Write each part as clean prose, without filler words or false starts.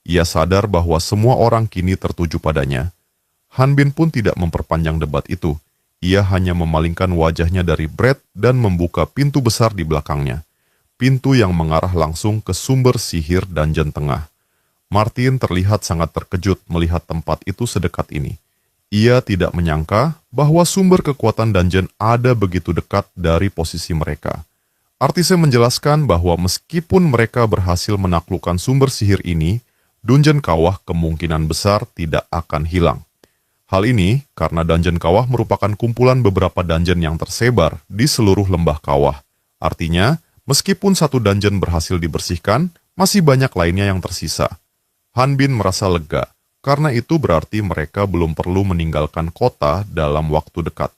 Ia sadar bahwa semua orang kini tertuju padanya. Han Bin pun tidak memperpanjang debat itu. Ia hanya memalingkan wajahnya dari Brett dan membuka pintu besar di belakangnya. Pintu yang mengarah langsung ke sumber sihir dungeon tengah. Martin terlihat sangat terkejut melihat tempat itu sedekat ini. Ia tidak menyangka bahwa sumber kekuatan dungeon ada begitu dekat dari posisi mereka. Artise menjelaskan bahwa meskipun mereka berhasil menaklukkan sumber sihir ini, dungeon kawah kemungkinan besar tidak akan hilang. Hal ini karena dungeon kawah merupakan kumpulan beberapa dungeon yang tersebar di seluruh lembah kawah. Artinya, meskipun satu dungeon berhasil dibersihkan, masih banyak lainnya yang tersisa. Han Bin merasa lega, karena itu berarti mereka belum perlu meninggalkan kota dalam waktu dekat.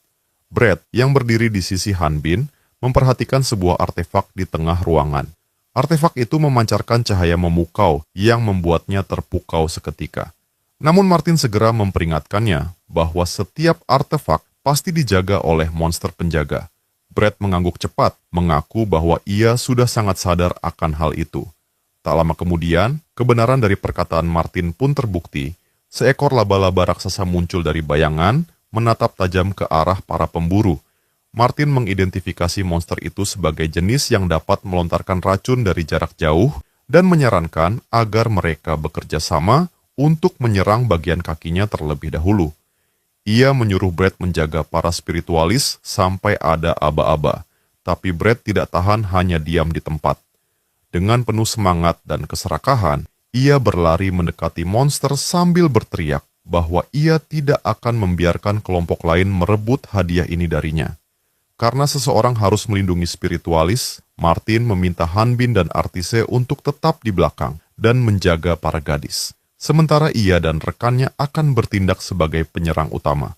Brett, yang berdiri di sisi Han Bin, memperhatikan sebuah artefak di tengah ruangan. Artefak itu memancarkan cahaya memukau yang membuatnya terpukau seketika. Namun Martin segera memperingatkannya bahwa setiap artefak pasti dijaga oleh monster penjaga. Brett mengangguk cepat, mengaku bahwa ia sudah sangat sadar akan hal itu. Tak lama kemudian, kebenaran dari perkataan Martin pun terbukti. Seekor laba-laba raksasa muncul dari bayangan, menatap tajam ke arah para pemburu. Martin mengidentifikasi monster itu sebagai jenis yang dapat melontarkan racun dari jarak jauh dan menyarankan agar mereka bekerja sama untuk menyerang bagian kakinya terlebih dahulu. Ia menyuruh Brett menjaga para spiritualis sampai ada aba-aba, tapi Brett tidak tahan hanya diam di tempat. Dengan penuh semangat dan keserakahan, ia berlari mendekati monster sambil berteriak bahwa ia tidak akan membiarkan kelompok lain merebut hadiah ini darinya. Karena seseorang harus melindungi spiritualis, Martin meminta Han Bin dan Artise untuk tetap di belakang dan menjaga para gadis. Sementara ia dan rekannya akan bertindak sebagai penyerang utama.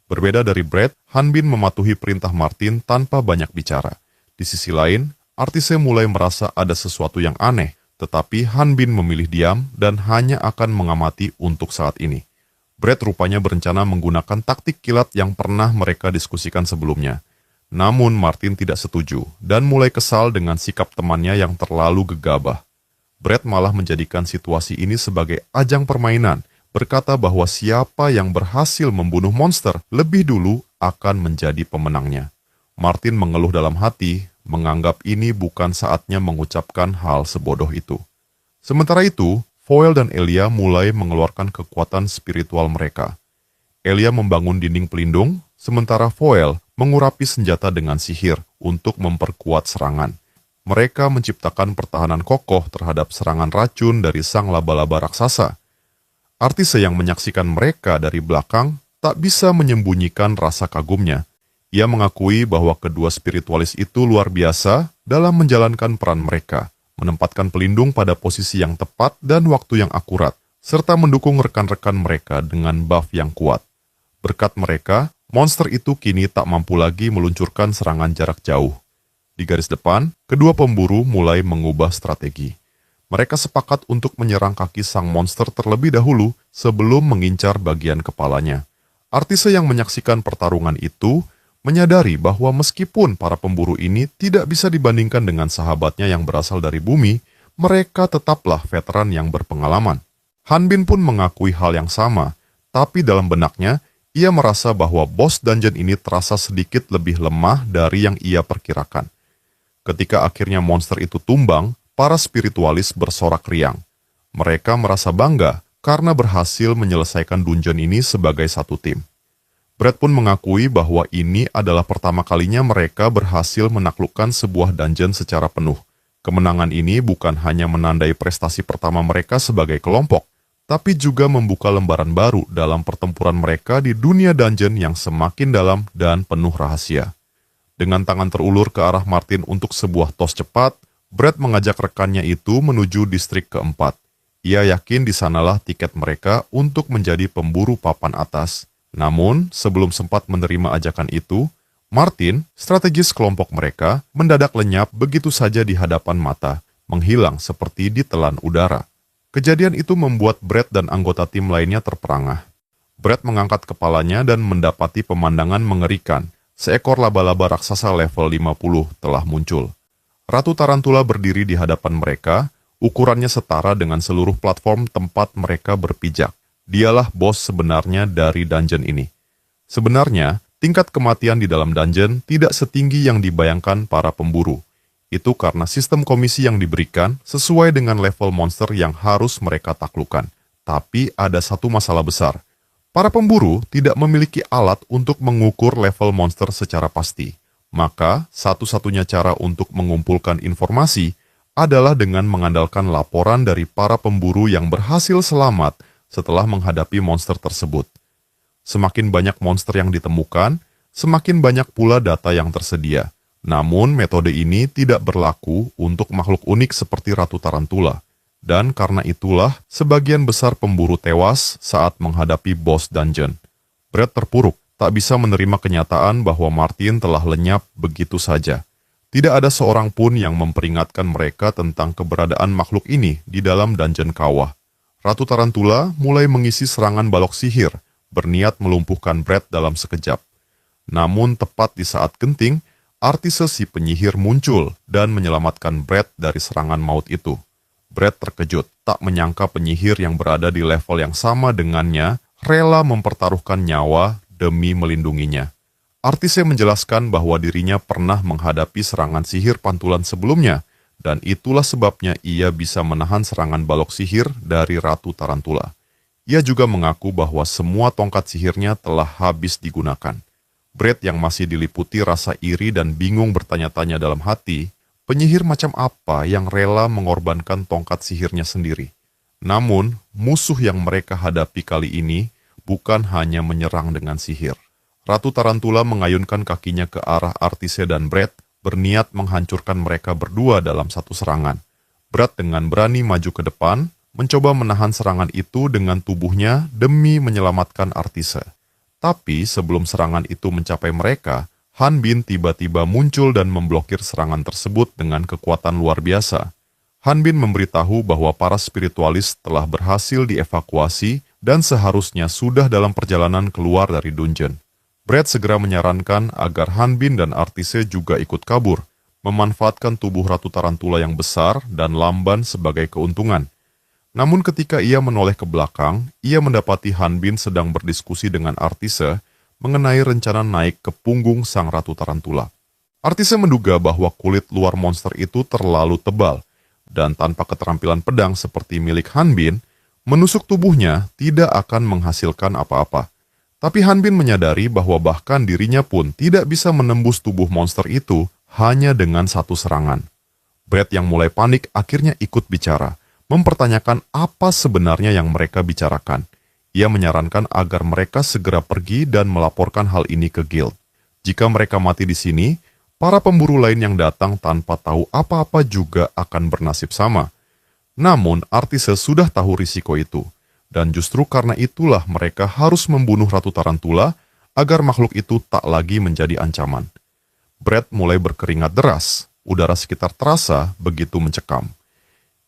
Berbeda dari Brett, Han Bin mematuhi perintah Martin tanpa banyak bicara. Di sisi lain, Artise mulai merasa ada sesuatu yang aneh, tetapi Han Bin memilih diam dan hanya akan mengamati untuk saat ini. Brett rupanya berencana menggunakan taktik kilat yang pernah mereka diskusikan sebelumnya. Namun Martin tidak setuju dan mulai kesal dengan sikap temannya yang terlalu gegabah. Brett malah menjadikan situasi ini sebagai ajang permainan, berkata bahwa siapa yang berhasil membunuh monster lebih dulu akan menjadi pemenangnya. Martin mengeluh dalam hati, menganggap ini bukan saatnya mengucapkan hal sebodoh itu. Sementara itu, Foel dan Elia mulai mengeluarkan kekuatan spiritual mereka. Elia membangun dinding pelindung, sementara Foel mengurapi senjata dengan sihir untuk memperkuat serangan. Mereka menciptakan pertahanan kokoh terhadap serangan racun dari sang laba-laba raksasa. Artise yang menyaksikan mereka dari belakang tak bisa menyembunyikan rasa kagumnya. Ia mengakui bahwa kedua spiritualis itu luar biasa dalam menjalankan peran mereka, menempatkan pelindung pada posisi yang tepat dan waktu yang akurat, serta mendukung rekan-rekan mereka dengan buff yang kuat. Berkat mereka, monster itu kini tak mampu lagi meluncurkan serangan jarak jauh. Di garis depan, kedua pemburu mulai mengubah strategi. Mereka sepakat untuk menyerang kaki sang monster terlebih dahulu sebelum mengincar bagian kepalanya. Artise yang menyaksikan pertarungan itu menyadari bahwa meskipun para pemburu ini tidak bisa dibandingkan dengan sahabatnya yang berasal dari bumi, mereka tetaplah veteran yang berpengalaman. Han Bin pun mengakui hal yang sama, tapi dalam benaknya, ia merasa bahwa bos dungeon ini terasa sedikit lebih lemah dari yang ia perkirakan. Ketika akhirnya monster itu tumbang, para spiritualis bersorak riang. Mereka merasa bangga karena berhasil menyelesaikan dungeon ini sebagai satu tim. Brett pun mengakui bahwa ini adalah pertama kalinya mereka berhasil menaklukkan sebuah dungeon secara penuh. Kemenangan ini bukan hanya menandai prestasi pertama mereka sebagai kelompok, tapi juga membuka lembaran baru dalam pertempuran mereka di dunia dungeon yang semakin dalam dan penuh rahasia. Dengan tangan terulur ke arah Martin untuk sebuah tos cepat, Brett mengajak rekannya itu menuju distrik keempat. Ia yakin di sanalah tiket mereka untuk menjadi pemburu papan atas. Namun, sebelum sempat menerima ajakan itu, Martin, strategis kelompok mereka, mendadak lenyap begitu saja di hadapan mata, menghilang seperti ditelan udara. Kejadian itu membuat Brett dan anggota tim lainnya terperangah. Brett mengangkat kepalanya dan mendapati pemandangan mengerikan. Seekor laba-laba raksasa level 50 telah muncul. Ratu Tarantula berdiri di hadapan mereka, Ukurannya setara dengan seluruh platform tempat mereka berpijak. Dialah bos sebenarnya dari dungeon ini. Sebenarnya, tingkat kematian di dalam dungeon tidak setinggi yang dibayangkan para pemburu. Itu karena sistem komisi yang diberikan sesuai dengan level monster yang harus mereka taklukkan. Tapi ada satu masalah besar. Para pemburu tidak memiliki alat untuk mengukur level monster secara pasti. Maka, satu-satunya cara untuk mengumpulkan informasi adalah dengan mengandalkan laporan dari para pemburu yang berhasil selamat setelah menghadapi monster tersebut. Semakin banyak monster yang ditemukan, semakin banyak pula data yang tersedia. Namun, metode ini tidak berlaku untuk makhluk unik seperti Ratu Tarantula. Dan karena itulah, sebagian besar pemburu tewas saat menghadapi boss dungeon. Brett terpuruk, tak bisa menerima kenyataan bahwa Martin telah lenyap begitu saja. Tidak ada seorang pun yang memperingatkan mereka tentang keberadaan makhluk ini di dalam dungeon kawah. Ratu Tarantula mulai mengisi serangan balok sihir, berniat melumpuhkan Brett dalam sekejap. Namun tepat di saat genting, Artise si penyihir muncul dan menyelamatkan Brett dari serangan maut itu. Brett terkejut, tak menyangka penyihir yang berada di level yang sama dengannya rela mempertaruhkan nyawa demi melindunginya. Artise menjelaskan bahwa dirinya pernah menghadapi serangan sihir pantulan sebelumnya, dan itulah sebabnya ia bisa menahan serangan balok sihir dari Ratu Tarantula. Ia juga mengaku bahwa semua tongkat sihirnya telah habis digunakan. Brett yang masih diliputi rasa iri dan bingung bertanya-tanya dalam hati, penyihir macam apa yang rela mengorbankan tongkat sihirnya sendiri. Namun, musuh yang mereka hadapi kali ini bukan hanya menyerang dengan sihir. Ratu Tarantula mengayunkan kakinya ke arah Artise dan Brett, berniat menghancurkan mereka berdua dalam satu serangan. Brett dengan berani maju ke depan, mencoba menahan serangan itu dengan tubuhnya demi menyelamatkan Artise. Tapi sebelum serangan itu mencapai mereka, Han Bin tiba-tiba muncul dan memblokir serangan tersebut dengan kekuatan luar biasa. Han Bin memberitahu bahwa para spiritualis telah berhasil dievakuasi dan seharusnya sudah dalam perjalanan keluar dari dungeon. Brett segera menyarankan agar Han Bin dan Artise juga ikut kabur, memanfaatkan tubuh Ratu Tarantula yang besar dan lamban sebagai keuntungan. Namun ketika ia menoleh ke belakang, ia mendapati Han Bin sedang berdiskusi dengan Artise mengenai rencana naik ke punggung sang Ratu Tarantula. Artise menduga bahwa kulit luar monster itu terlalu tebal, dan tanpa keterampilan pedang seperti milik Han Bin, menusuk tubuhnya tidak akan menghasilkan apa-apa. Tapi Han Bin menyadari bahwa bahkan dirinya pun tidak bisa menembus tubuh monster itu hanya dengan satu serangan. Brett yang mulai panik akhirnya ikut bicara, mempertanyakan apa sebenarnya yang mereka bicarakan. Ia menyarankan agar mereka segera pergi dan melaporkan hal ini ke guild. Jika mereka mati di sini, para pemburu lain yang datang tanpa tahu apa-apa juga akan bernasib sama. Namun, Artise sudah tahu risiko itu. Dan justru karena itulah mereka harus membunuh Ratu Tarantula agar makhluk itu tak lagi menjadi ancaman. Brett mulai berkeringat deras, udara sekitar terasa begitu mencekam.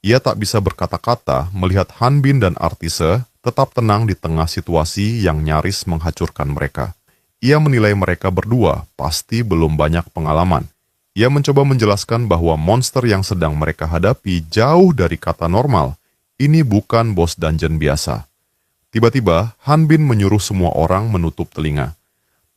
Ia tak bisa berkata-kata melihat Han Bin dan Artise tetap tenang di tengah situasi yang nyaris menghancurkan mereka. Ia menilai mereka berdua pasti belum banyak pengalaman. Ia mencoba menjelaskan bahwa monster yang sedang mereka hadapi jauh dari kata normal. Ini bukan bos dungeon biasa. Tiba-tiba, Han Bin menyuruh semua orang menutup telinga.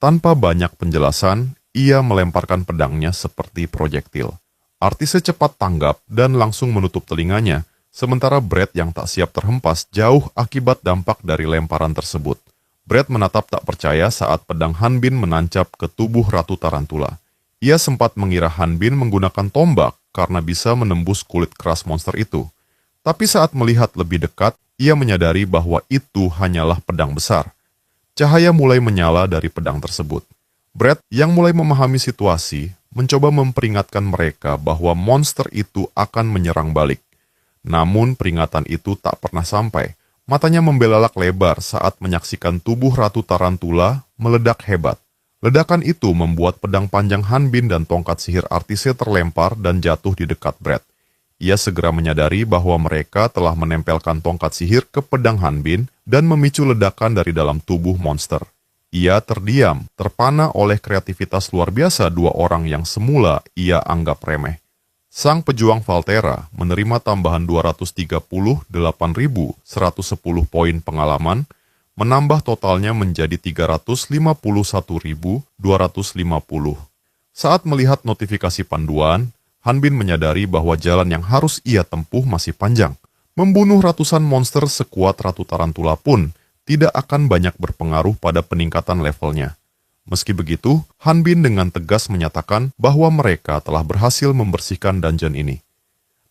Tanpa banyak penjelasan, ia melemparkan pedangnya seperti proyektil. Artise cepat tanggap dan langsung menutup telinganya, sementara Brett yang tak siap terhempas jauh akibat dampak dari lemparan tersebut. Brett menatap tak percaya saat pedang Han Bin menancap ke tubuh Ratu Tarantula. Ia sempat mengira Han Bin menggunakan tombak karena bisa menembus kulit keras monster itu. Tapi saat melihat lebih dekat, ia menyadari bahwa itu hanyalah pedang besar. Cahaya mulai menyala dari pedang tersebut. Brett yang mulai memahami situasi, mencoba memperingatkan mereka bahwa monster itu akan menyerang balik. Namun peringatan itu tak pernah sampai. Matanya membelalak lebar saat menyaksikan tubuh Ratu Tarantula meledak hebat. Ledakan itu membuat pedang panjang Han Bin dan tongkat sihir Artise terlempar dan jatuh di dekat Brett. Ia segera menyadari bahwa mereka telah menempelkan tongkat sihir ke pedang Han Bin dan memicu ledakan dari dalam tubuh monster. Ia terdiam, terpana oleh kreativitas luar biasa dua orang yang semula ia anggap remeh. Sang pejuang Valtera menerima tambahan 238.110 poin pengalaman, menambah totalnya menjadi 351.250. Saat melihat notifikasi panduan, Han Bin menyadari bahwa jalan yang harus ia tempuh masih panjang. Membunuh ratusan monster sekuat Ratu Tarantula pun tidak akan banyak berpengaruh pada peningkatan levelnya. Meski begitu, Han Bin dengan tegas menyatakan bahwa mereka telah berhasil membersihkan dungeon ini.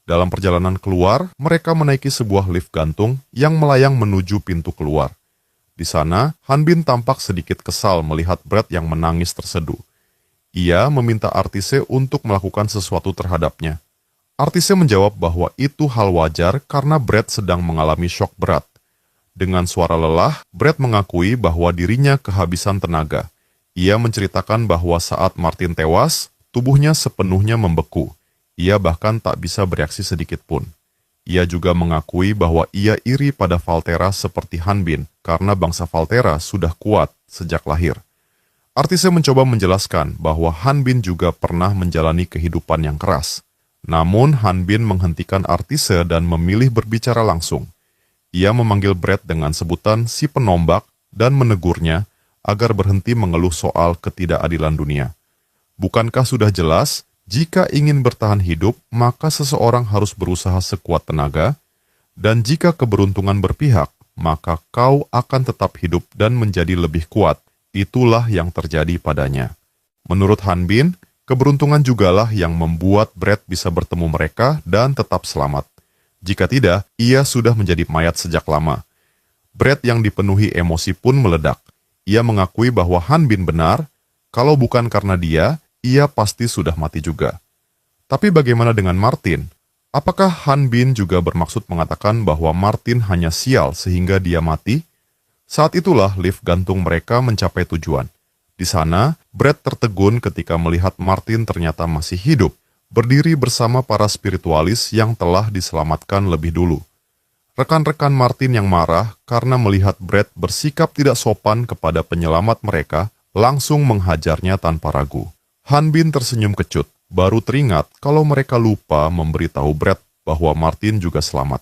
Dalam perjalanan keluar, mereka menaiki sebuah lift gantung yang melayang menuju pintu keluar. Di sana, Han Bin tampak sedikit kesal melihat Brett yang menangis terseduh. Ia meminta Artise untuk melakukan sesuatu terhadapnya. Artise menjawab bahwa itu hal wajar karena Brett sedang mengalami syok berat. Dengan suara lelah, Brett mengakui bahwa dirinya kehabisan tenaga. Ia menceritakan bahwa saat Martin tewas, tubuhnya sepenuhnya membeku. Ia bahkan tak bisa bereaksi sedikit pun. Ia juga mengakui bahwa ia iri pada Valtera seperti Han Bin karena bangsa Valtera sudah kuat sejak lahir. Artise mencoba menjelaskan bahwa Han Bin juga pernah menjalani kehidupan yang keras. Namun Han Bin menghentikan Artise dan memilih berbicara langsung. Ia memanggil Brett dengan sebutan si penombak dan menegurnya agar berhenti mengeluh soal ketidakadilan dunia. Bukankah sudah jelas, jika ingin bertahan hidup, maka seseorang harus berusaha sekuat tenaga, dan jika keberuntungan berpihak, maka kau akan tetap hidup dan menjadi lebih kuat. Itulah yang terjadi padanya. Menurut Han Bin, keberuntungan jugalah yang membuat Brett bisa bertemu mereka dan tetap selamat. Jika tidak, ia sudah menjadi mayat sejak lama. Brett yang dipenuhi emosi pun meledak. Ia mengakui bahwa Han Bin benar, kalau bukan karena dia, ia pasti sudah mati juga. Tapi bagaimana dengan Martin? Apakah Han Bin juga bermaksud mengatakan bahwa Martin hanya sial sehingga dia mati? Saat itulah lift gantung mereka mencapai tujuan. Di sana, Brett tertegun ketika melihat Martin ternyata masih hidup, berdiri bersama para spiritualis yang telah diselamatkan lebih dulu. Rekan-rekan Martin yang marah karena melihat Brett bersikap tidak sopan kepada penyelamat mereka, langsung menghajarnya tanpa ragu. Han Bin tersenyum kecut, baru teringat kalau mereka lupa memberitahu Brett bahwa Martin juga selamat.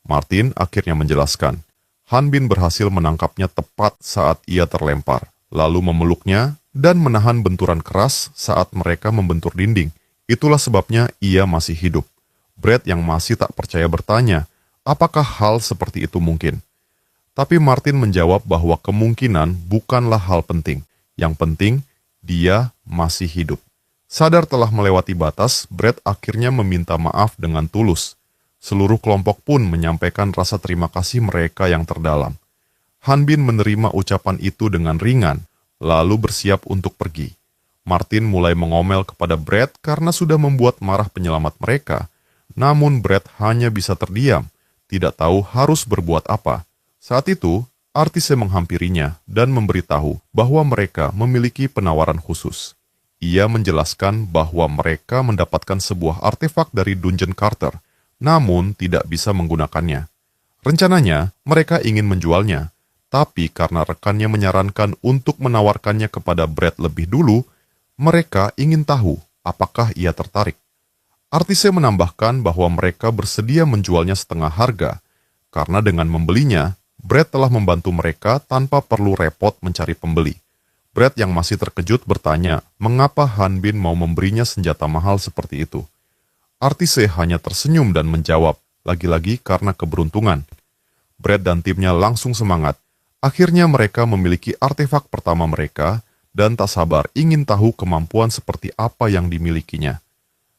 Martin akhirnya menjelaskan, Han Bin berhasil menangkapnya tepat saat ia terlempar, lalu memeluknya dan menahan benturan keras saat mereka membentur dinding. Itulah sebabnya ia masih hidup. Brett yang masih tak percaya bertanya, apakah hal seperti itu mungkin? Tapi Martin menjawab bahwa kemungkinan bukanlah hal penting. Yang penting, dia masih hidup. Sadar telah melewati batas, Brett akhirnya meminta maaf dengan tulus. Seluruh kelompok pun menyampaikan rasa terima kasih mereka yang terdalam. Han Bin menerima ucapan itu dengan ringan, lalu bersiap untuk pergi. Martin mulai mengomel kepada Brett karena sudah membuat marah penyelamat mereka. Namun Brett hanya bisa terdiam, tidak tahu harus berbuat apa. Saat itu, Artise menghampirinya dan memberitahu bahwa mereka memiliki penawaran khusus. Ia menjelaskan bahwa mereka mendapatkan sebuah artefak dari Dungeon Carter, namun tidak bisa menggunakannya. Rencananya, mereka ingin menjualnya, tapi karena rekannya menyarankan untuk menawarkannya kepada Brett lebih dulu, mereka ingin tahu apakah ia tertarik. Artise menambahkan bahwa mereka bersedia menjualnya setengah harga, karena dengan membelinya, Brett telah membantu mereka tanpa perlu repot mencari pembeli. Brett yang masih terkejut bertanya, mengapa Han Bin mau memberinya senjata mahal seperti itu. Artise hanya tersenyum dan menjawab, lagi-lagi karena keberuntungan. Brett dan timnya langsung semangat. Akhirnya mereka memiliki artefak pertama mereka, dan tak sabar ingin tahu kemampuan seperti apa yang dimilikinya.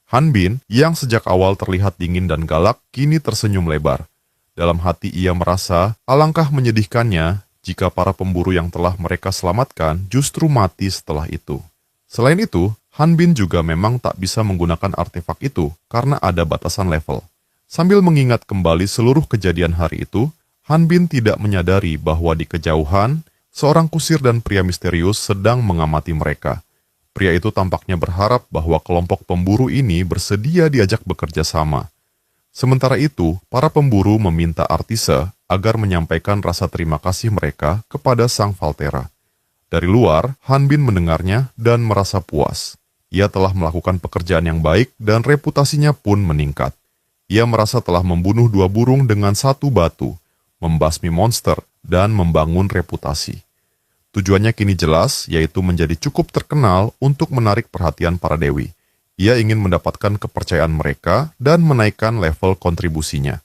Han Bin, yang sejak awal terlihat dingin dan galak, kini tersenyum lebar. Dalam hati ia merasa alangkah menyedihkannya jika para pemburu yang telah mereka selamatkan justru mati setelah itu. Selain itu, Han Bin juga memang tak bisa menggunakan artefak itu karena ada batasan level. Sambil mengingat kembali seluruh kejadian hari itu, Han Bin tidak menyadari bahwa di kejauhan, seorang kusir dan pria misterius sedang mengamati mereka. Pria itu tampaknya berharap bahwa kelompok pemburu ini bersedia diajak bekerja sama. Sementara itu, para pemburu meminta Artise agar menyampaikan rasa terima kasih mereka kepada sang Valtera. Dari luar, Han Bin mendengarnya dan merasa puas. Ia telah melakukan pekerjaan yang baik dan reputasinya pun meningkat. Ia merasa telah membunuh 2 burung dengan 1 batu, membasmi monster, dan membangun reputasi. Tujuannya kini jelas, yaitu menjadi cukup terkenal untuk menarik perhatian para dewi. Ia ingin mendapatkan kepercayaan mereka dan menaikkan level kontribusinya.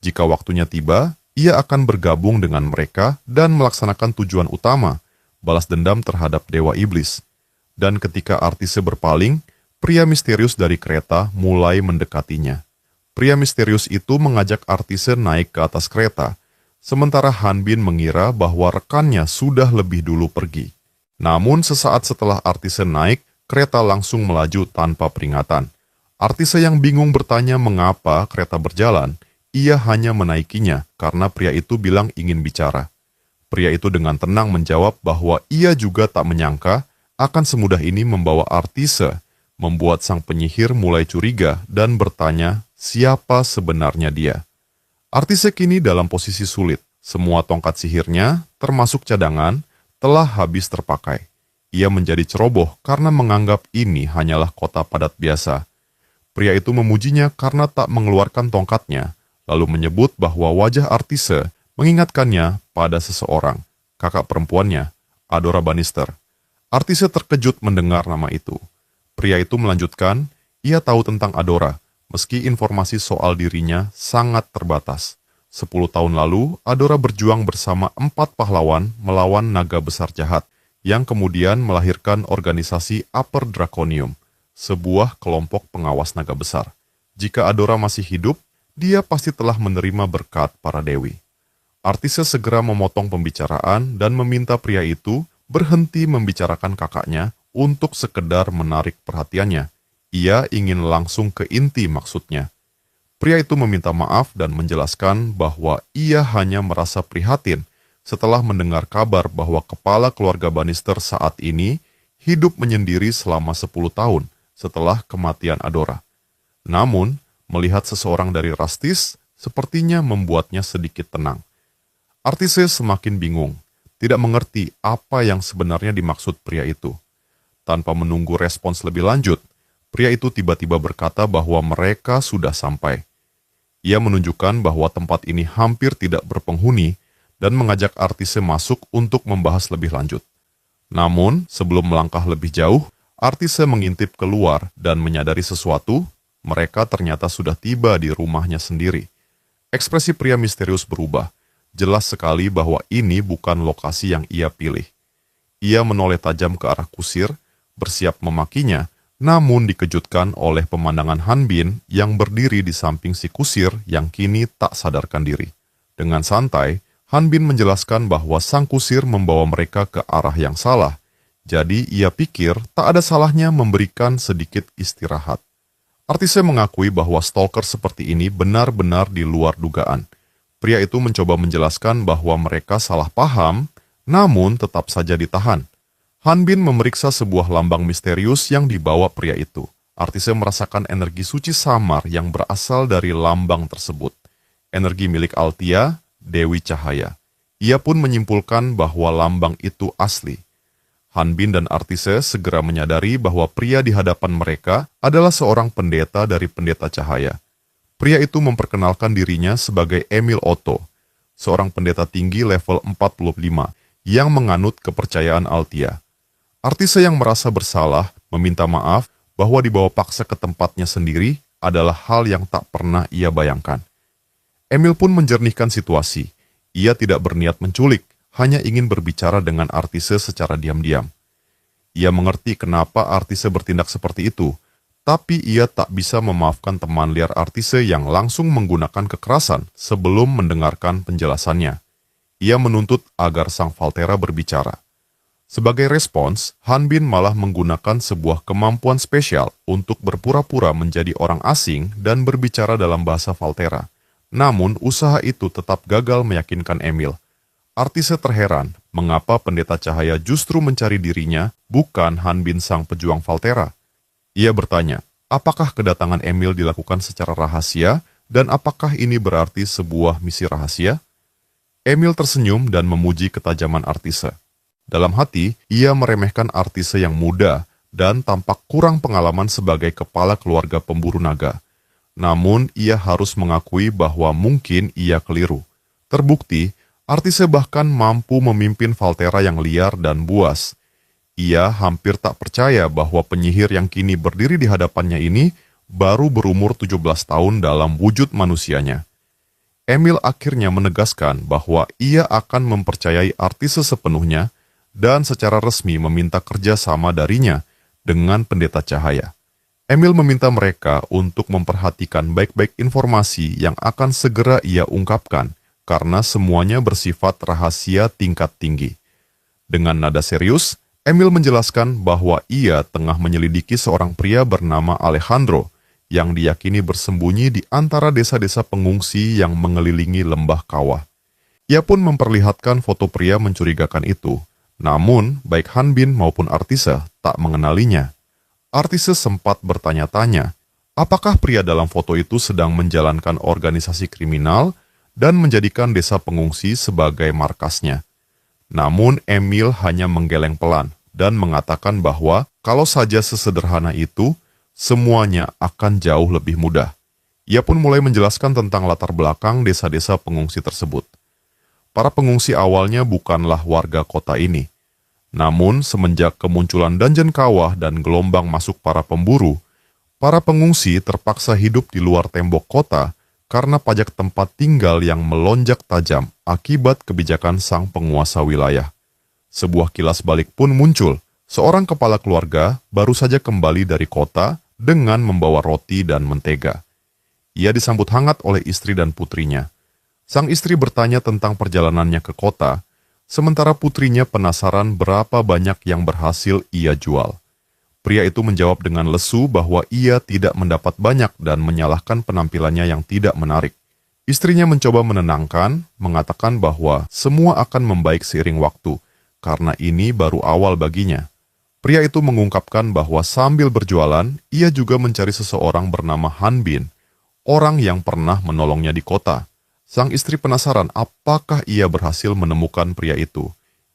Jika waktunya tiba, ia akan bergabung dengan mereka dan melaksanakan tujuan utama, balas dendam terhadap dewa iblis. Dan ketika Artise berpaling, pria misterius dari kereta mulai mendekatinya. Pria misterius itu mengajak Artise naik ke atas kereta, sementara Hanbin mengira bahwa rekannya sudah lebih dulu pergi. Namun sesaat setelah Artise naik, kereta langsung melaju tanpa peringatan. Artise yang bingung bertanya mengapa kereta berjalan, ia hanya menaikinya karena pria itu bilang ingin bicara. Pria itu dengan tenang menjawab bahwa ia juga tak menyangka akan semudah ini membawa Artise, membuat sang penyihir mulai curiga dan bertanya siapa sebenarnya dia. Artise kini dalam posisi sulit. Semua tongkat sihirnya, termasuk cadangan, telah habis terpakai. Ia menjadi ceroboh karena menganggap ini hanyalah kota padat biasa. Pria itu memujinya karena tak mengeluarkan tongkatnya, lalu menyebut bahwa wajah Artise mengingatkannya pada seseorang, kakak perempuannya, Adora Bannister. Artise terkejut mendengar nama itu. Pria itu melanjutkan, ia tahu tentang Adora, meski informasi soal dirinya sangat terbatas. 10 tahun lalu, Adora berjuang bersama 4 pahlawan melawan naga besar jahat, yang kemudian melahirkan organisasi Upper Draconium, sebuah kelompok pengawas naga besar. Jika Adora masih hidup, dia pasti telah menerima berkat para dewi. Artise segera memotong pembicaraan dan meminta pria itu berhenti membicarakan kakaknya untuk sekedar menarik perhatiannya. Ia ingin langsung ke inti maksudnya. Pria itu meminta maaf dan menjelaskan bahwa ia hanya merasa prihatin setelah mendengar kabar bahwa kepala keluarga Bannister saat ini hidup menyendiri selama 10 tahun setelah kematian Adora. Namun, melihat seseorang dari Rastis sepertinya membuatnya sedikit tenang. Artise semakin bingung, tidak mengerti apa yang sebenarnya dimaksud pria itu. Tanpa menunggu respons lebih lanjut, pria itu tiba-tiba berkata bahwa mereka sudah sampai. Ia menunjukkan bahwa tempat ini hampir tidak berpenghuni dan mengajak Artise masuk untuk membahas lebih lanjut. Namun, sebelum melangkah lebih jauh, Artise mengintip keluar dan menyadari sesuatu, mereka ternyata sudah tiba di rumahnya sendiri. Ekspresi pria misterius berubah. Jelas sekali bahwa ini bukan lokasi yang ia pilih. Ia menoleh tajam ke arah kusir, bersiap memakinya, namun dikejutkan oleh pemandangan Hanbin yang berdiri di samping si kusir yang kini tak sadarkan diri. Dengan santai, Hanbin menjelaskan bahwa sang kusir membawa mereka ke arah yang salah, jadi ia pikir tak ada salahnya memberikan sedikit istirahat. Artise mengakui bahwa stalker seperti ini benar-benar di luar dugaan. Pria itu mencoba menjelaskan bahwa mereka salah paham, namun tetap saja ditahan. Hanbin memeriksa sebuah lambang misterius yang dibawa pria itu. Artise merasakan energi suci samar yang berasal dari lambang tersebut. Energi milik Altia, Dewi Cahaya. Ia pun menyimpulkan bahwa lambang itu asli. Hanbin dan Artise segera menyadari bahwa pria di hadapan mereka adalah seorang pendeta dari Pendeta Cahaya. Pria itu memperkenalkan dirinya sebagai Emil Otto, seorang pendeta tinggi level 45 yang menganut kepercayaan Altia. Artise yang merasa bersalah meminta maaf bahwa dibawa paksa ke tempatnya sendiri adalah hal yang tak pernah ia bayangkan. Emil pun menjernihkan situasi. Ia tidak berniat menculik, hanya ingin berbicara dengan Artise secara diam-diam. Ia mengerti kenapa Artise bertindak seperti itu, tapi ia tak bisa memaafkan teman liar Artise yang langsung menggunakan kekerasan sebelum mendengarkan penjelasannya. Ia menuntut agar sang Valtera berbicara. Sebagai respons, Hanbin malah menggunakan sebuah kemampuan spesial untuk berpura-pura menjadi orang asing dan berbicara dalam bahasa Valtera. Namun, usaha itu tetap gagal meyakinkan Emil. Artise terheran mengapa Pendeta Cahaya justru mencari dirinya, bukan Hanbin sang pejuang Valtera. Ia bertanya, apakah kedatangan Emil dilakukan secara rahasia dan apakah ini berarti sebuah misi rahasia? Emil tersenyum dan memuji ketajaman Artise. Dalam hati, ia meremehkan Artise yang muda, dan tampak kurang pengalaman sebagai kepala keluarga pemburu naga. Namun, ia harus mengakui bahwa mungkin ia keliru. Terbukti, Artise bahkan mampu memimpin Valtera yang liar dan buas. Ia hampir tak percaya bahwa penyihir yang kini berdiri di hadapannya ini baru berumur 17 tahun dalam wujud manusianya. Emil akhirnya menegaskan bahwa ia akan mempercayai Artise sepenuhnya dan secara resmi meminta kerjasama darinya dengan Pendeta Cahaya. Emil meminta mereka untuk memperhatikan baik-baik informasi yang akan segera ia ungkapkan karena semuanya bersifat rahasia tingkat tinggi. Dengan nada serius, Emil menjelaskan bahwa ia tengah menyelidiki seorang pria bernama Alejandro yang diyakini bersembunyi di antara desa-desa pengungsi yang mengelilingi lembah kawah. Ia pun memperlihatkan foto pria mencurigakan itu, namun baik Han Bin maupun Artise tak mengenalinya. Artise sempat bertanya-tanya, apakah pria dalam foto itu sedang menjalankan organisasi kriminal dan menjadikan desa pengungsi sebagai markasnya. Namun Emil hanya menggeleng pelan dan mengatakan bahwa kalau saja sesederhana itu, semuanya akan jauh lebih mudah. Ia pun mulai menjelaskan tentang latar belakang desa-desa pengungsi tersebut. Para pengungsi awalnya bukanlah warga kota ini. Namun, semenjak kemunculan dungeon kawah dan gelombang masuk para pemburu, para pengungsi terpaksa hidup di luar tembok kota karena pajak tempat tinggal yang melonjak tajam akibat kebijakan sang penguasa wilayah. Sebuah kilas balik pun muncul. Seorang kepala keluarga baru saja kembali dari kota dengan membawa roti dan mentega. Ia disambut hangat oleh istri dan putrinya. Sang istri bertanya tentang perjalanannya ke kota, sementara putrinya penasaran berapa banyak yang berhasil ia jual. Pria itu menjawab dengan lesu bahwa ia tidak mendapat banyak dan menyalahkan penampilannya yang tidak menarik. Istrinya mencoba menenangkan, mengatakan bahwa semua akan membaik seiring waktu, karena ini baru awal baginya. Pria itu mengungkapkan bahwa sambil berjualan, ia juga mencari seseorang bernama Han Bin, orang yang pernah menolongnya di kota. Sang istri penasaran apakah ia berhasil menemukan pria itu.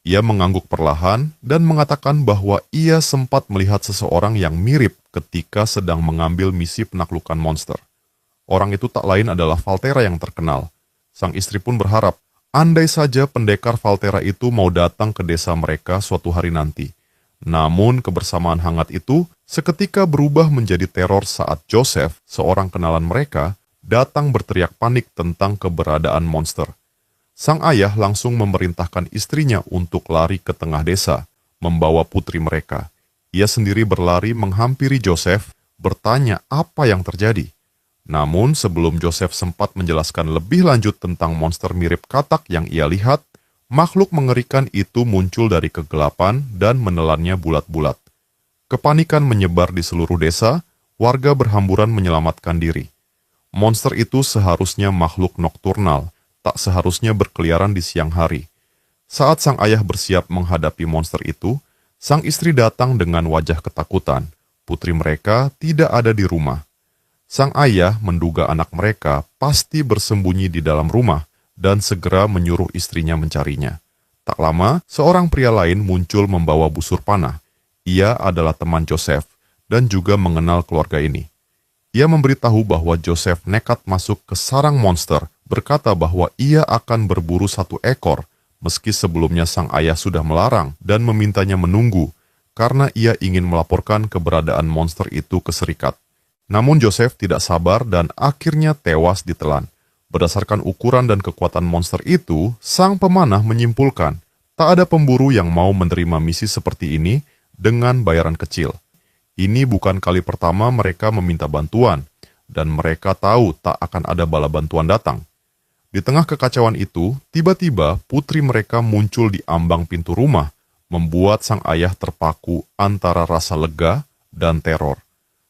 Ia mengangguk perlahan dan mengatakan bahwa ia sempat melihat seseorang yang mirip ketika sedang mengambil misi penaklukan monster. Orang itu tak lain adalah Valtera yang terkenal. Sang istri pun berharap, andai saja pendekar Valtera itu mau datang ke desa mereka suatu hari nanti. Namun kebersamaan hangat itu seketika berubah menjadi teror saat Joseph, seorang kenalan mereka, datang berteriak panik tentang keberadaan monster. Sang ayah langsung memerintahkan istrinya untuk lari ke tengah desa, membawa putri mereka. Ia sendiri berlari menghampiri Joseph, bertanya apa yang terjadi. Namun sebelum Joseph sempat menjelaskan lebih lanjut tentang monster mirip katak yang ia lihat, makhluk mengerikan itu muncul dari kegelapan dan menelannya bulat-bulat. Kepanikan menyebar di seluruh desa, warga berhamburan menyelamatkan diri. Monster itu seharusnya makhluk nokturnal, tak seharusnya berkeliaran di siang hari. Saat sang ayah bersiap menghadapi monster itu, sang istri datang dengan wajah ketakutan. Putri mereka tidak ada di rumah. Sang ayah menduga anak mereka pasti bersembunyi di dalam rumah, dan segera menyuruh istrinya mencarinya. Tak lama, seorang pria lain muncul membawa busur panah. Ia adalah teman Joseph, dan juga mengenal keluarga ini. Ia memberitahu bahwa Joseph nekat masuk ke sarang monster, berkata bahwa ia akan berburu satu ekor, meski sebelumnya sang ayah sudah melarang dan memintanya menunggu, karena ia ingin melaporkan keberadaan monster itu ke serikat. Namun Joseph tidak sabar dan akhirnya tewas ditelan. Berdasarkan ukuran dan kekuatan monster itu, sang pemanah menyimpulkan, tak ada pemburu yang mau menerima misi seperti ini dengan bayaran kecil. Ini bukan kali pertama mereka meminta bantuan, dan mereka tahu tak akan ada bala bantuan datang. Di tengah kekacauan itu, tiba-tiba putri mereka muncul di ambang pintu rumah, membuat sang ayah terpaku antara rasa lega dan teror.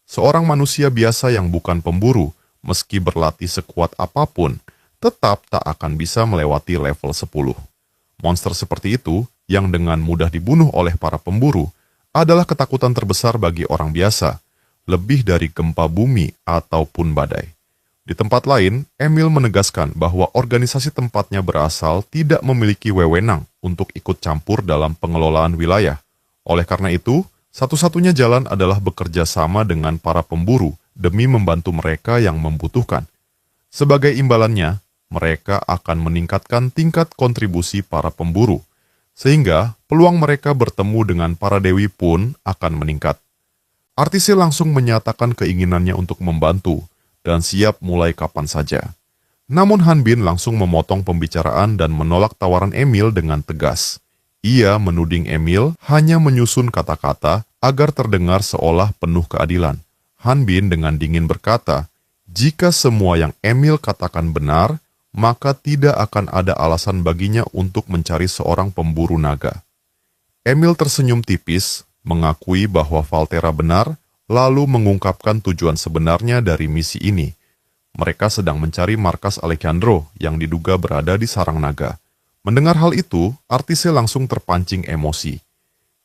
Seorang manusia biasa yang bukan pemburu, meski berlatih sekuat apapun, tetap tak akan bisa melewati level 10. Monster seperti itu, yang dengan mudah dibunuh oleh para pemburu, adalah ketakutan terbesar bagi orang biasa, lebih dari gempa bumi ataupun badai. Di tempat lain, Emil menegaskan bahwa organisasi tempatnya berasal tidak memiliki wewenang untuk ikut campur dalam pengelolaan wilayah. Oleh karena itu, Satu-satunya jalan adalah bekerja sama dengan para pemburu demi membantu mereka yang membutuhkan. Sebagai imbalannya, mereka akan meningkatkan tingkat kontribusi para pemburu, sehingga peluang mereka bertemu dengan para dewi pun akan meningkat. Artise langsung menyatakan keinginannya untuk membantu dan siap mulai kapan saja. Namun Han Bin langsung memotong pembicaraan dan menolak tawaran Emil dengan tegas. Ia menuding Emil hanya menyusun kata-kata agar terdengar seolah penuh keadilan. Han Bin dengan dingin berkata, jika semua yang Emil katakan benar, maka tidak akan ada alasan baginya untuk mencari seorang pemburu naga. Emil tersenyum tipis, mengakui bahwa Valtera benar, lalu mengungkapkan tujuan sebenarnya dari misi ini. Mereka sedang mencari markas Alejandro yang diduga berada di sarang naga. Mendengar hal itu, Artise langsung terpancing emosi.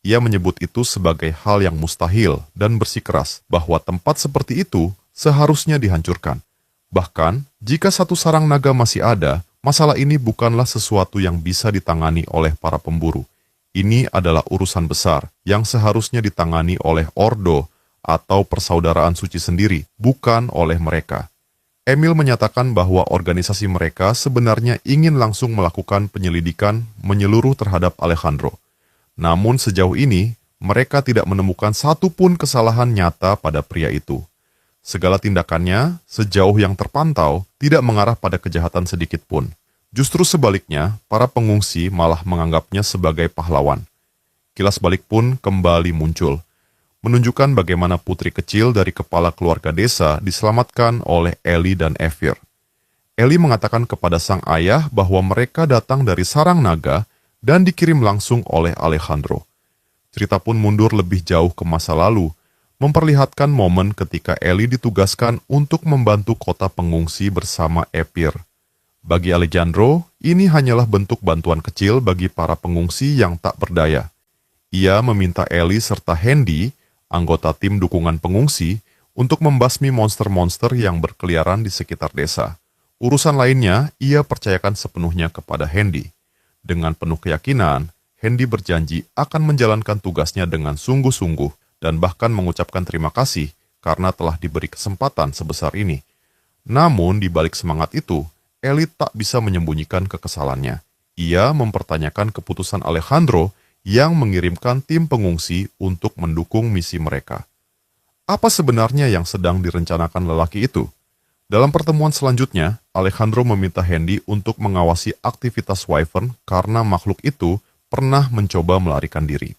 Ia menyebut itu sebagai hal yang mustahil dan bersikeras bahwa tempat seperti itu seharusnya dihancurkan. Bahkan, jika satu sarang naga masih ada, masalah ini bukanlah sesuatu yang bisa ditangani oleh para pemburu. Ini adalah urusan besar yang seharusnya ditangani oleh Ordo atau persaudaraan suci sendiri, bukan oleh mereka. Emil menyatakan bahwa organisasi mereka sebenarnya ingin langsung melakukan penyelidikan menyeluruh terhadap Alejandro. Namun sejauh ini, mereka tidak menemukan satupun kesalahan nyata pada pria itu. Segala tindakannya, sejauh yang terpantau, tidak mengarah pada kejahatan sedikit pun. Justru sebaliknya, para pengungsi malah menganggapnya sebagai pahlawan. Kilas balik pun kembali muncul, menunjukkan bagaimana putri kecil dari kepala keluarga desa diselamatkan oleh Eli dan Evir. Eli mengatakan kepada sang ayah bahwa mereka datang dari sarang naga dan dikirim langsung oleh Alejandro. Cerita pun mundur lebih jauh ke masa lalu, memperlihatkan momen ketika Eli ditugaskan untuk membantu kota pengungsi bersama Evir. Bagi Alejandro, ini hanyalah bentuk bantuan kecil bagi para pengungsi yang tak berdaya. Ia meminta Eli serta Hendy, anggota tim dukungan pengungsi, untuk membasmi monster-monster yang berkeliaran di sekitar desa. Urusan lainnya, ia percayakan sepenuhnya kepada Hendy. Dengan penuh keyakinan, Hendy berjanji akan menjalankan tugasnya dengan sungguh-sungguh dan bahkan mengucapkan terima kasih karena telah diberi kesempatan sebesar ini. Namun, di balik semangat itu, Eli tak bisa menyembunyikan kekesalannya. Ia mempertanyakan keputusan Alejandro yang mengirimkan tim pengungsi untuk mendukung misi mereka. Apa sebenarnya yang sedang direncanakan lelaki itu? Dalam pertemuan selanjutnya, Alejandro meminta Hendy untuk mengawasi aktivitas Wyvern karena makhluk itu pernah mencoba melarikan diri.